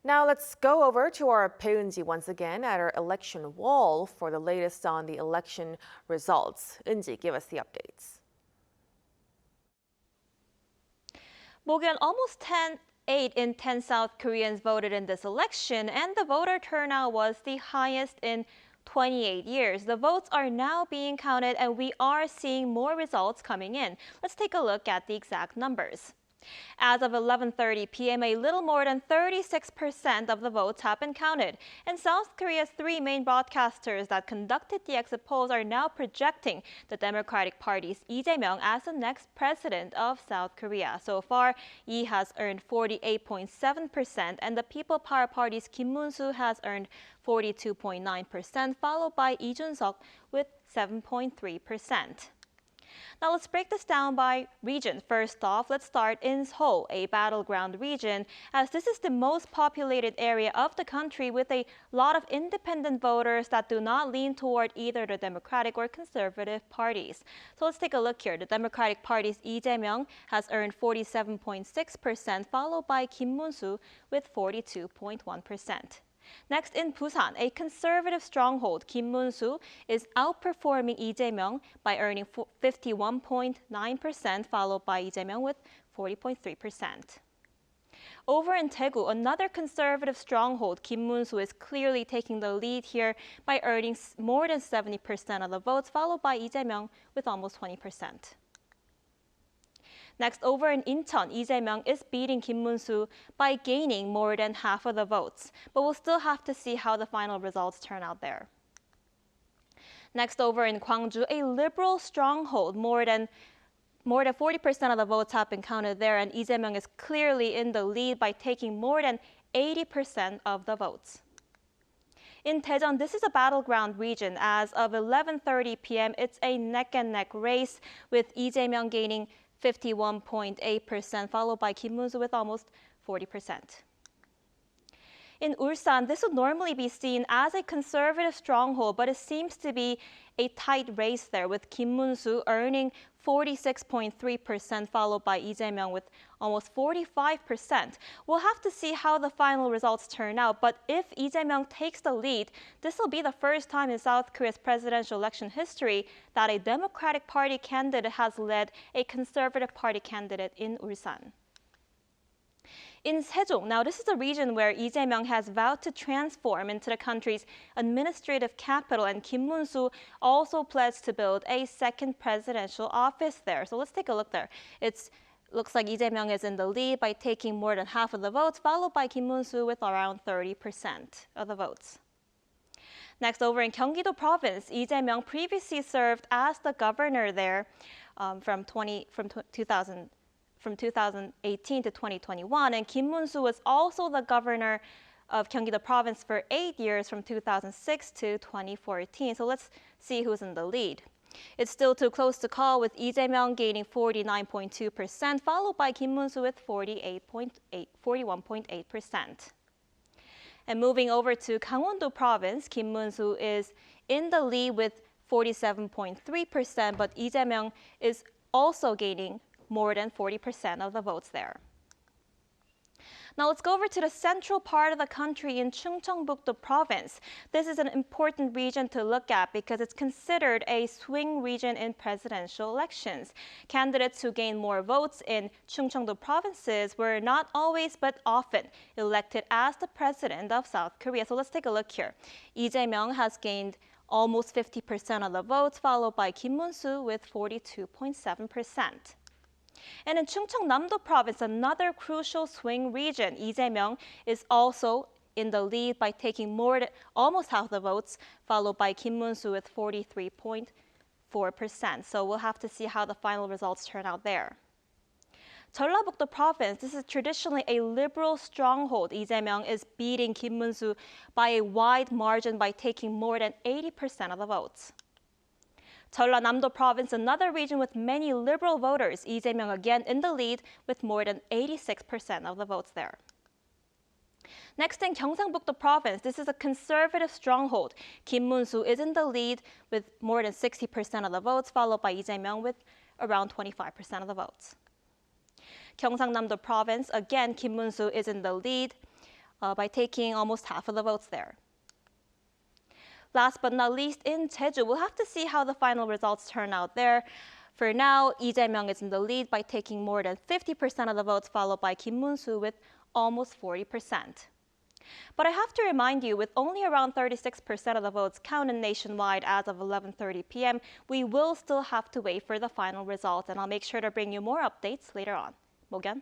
Now let's go over to our Bae Eun-ji once again at our election wall for the latest on the election results. Eun-ji, give us the updates. Mok-yeon, almost 8 in 10 South Koreans voted in this election, and the voter turnout was the highest in 28 years. The votes are now being counted, and we are seeing more results coming in. Let's take a look at the exact numbers. As of 11:30 p.m., a little more than 36% of the votes have been counted. And South Korea's 3 main broadcasters that conducted the exit polls are now projecting the Democratic Party's Lee Jae-myung as the next president of South Korea. So far, Lee has earned 48.7%, and the People Power Party's Kim Moon-soo has earned 42.9%, followed by Lee Jun-seok with 7.3%. Now let's break this down by region. First off, let's start in Seoul, a battleground region, as this is the most populated area of the country with a lot of independent voters that do not lean toward either the Democratic or Conservative parties. So let's take a look here. The Democratic Party's Lee Jae-myung has earned 47.6%, followed by Kim Moon-soo with 42.1%. Next, in Busan, a conservative stronghold, Kim Moon-soo is outperforming Lee Jae-myung by earning 51.9%, followed by Lee Jae-myung with 40.3%. Over in Daegu, another conservative stronghold, Kim Moon-soo is clearly taking the lead here by earning more than 70% of the votes, followed by Lee Jae-myung with almost 20%. Next, over in Incheon, Lee Jae-myung is beating Kim Moon-soo by gaining more than half of the votes. But we'll still have to see how the final results turn out there. Next, over in Gwangju, a liberal stronghold, more than 40% of the votes have been counted there, and Lee Jae-myung is clearly in the lead by taking more than 80% of the votes. In Daejeon, this is a battleground region. As of 11:30 p.m., it's a neck-and-neck race, with Lee Jae-myung gaining 51.8%, followed by Kim Moon-soo with almost 40%. In Ulsan, this would normally be seen as a conservative stronghold, but it seems to be a tight race there, with Kim Moon-soo earning 46.3%, followed by Lee Jae-myung with almost 45%. We'll have to see how the final results turn out, but if Lee Jae-myung takes the lead, this will be the first time in South Korea's presidential election history that a Democratic Party candidate has led a Conservative Party candidate in Ulsan. In Sejong, now this is a region where Lee Jae-myung has vowed to transform into the country's administrative capital, and Kim Moon-soo also pledged to build a second presidential office there. So let's take a look there. It looks like Lee Jae-myung is in the lead by taking more than half of the votes, followed by Kim Moon-soo with around 30% of the votes. Next, over in Gyeonggi-do Province, Lee Jae-myung previously served as the governor there from 2018 to 2021, and Kim Moon-soo was also the governor of Gyeonggi-do Province for 8 years from 2006 to 2014. So let's see who's in the lead. It's still too close to call, with Lee Jae-myung gaining 49.2%, followed by Kim Moon-soo with 41.8%. And moving over to Gangwon-do Province, Kim Moon-soo is in the lead with 47.3%, but Lee Jae-myung is also gaining more than 40% of the votes there. Now let's go over to the central part of the country in Chungcheongbuk-do Province. This is an important region to look at because it's considered a swing region in presidential elections. Candidates who gain more votes in Chungcheongdo provinces were not always but often elected as the president of South Korea. So let's take a look here. Lee Jae-myung has gained almost 50% of the votes, followed by Kim Moon-soo with 42.7%. And in Chungcheongnam-do Province, another crucial swing region, Lee Jae-myung is also in the lead by taking almost half the votes, followed by Kim Moon-soo with 43.4%. So we'll have to see how the final results turn out there. Jeollabuk-do Province, this is traditionally a liberal stronghold. Lee Jae-myung is beating Kim Moon-soo by a wide margin by taking more than 80% of the votes. Jeollanam-do Province, another region with many liberal voters. Lee Jae-myung again in the lead with more than 86% of the votes there. Next, in Gyeongsangbuk-do Province, this is a conservative stronghold. Kim Moon-soo is in the lead with more than 60% of the votes, followed by Lee Jae-myung with around 25% of the votes. Gyeongsangnam-do Province, again, Kim Moon-soo is in the lead by taking almost half of the votes there. Last but not least, in Jeju, we'll have to see how the final results turn out there. For now, Lee Jae-myung is in the lead by taking more than 50% of the votes, followed by Kim Moon-soo with almost 40%. But I have to remind you, with only around 36% of the votes counted nationwide as of 11:30 p.m., we will still have to wait for the final results, and I'll make sure to bring you more updates later on. Mok-yeon?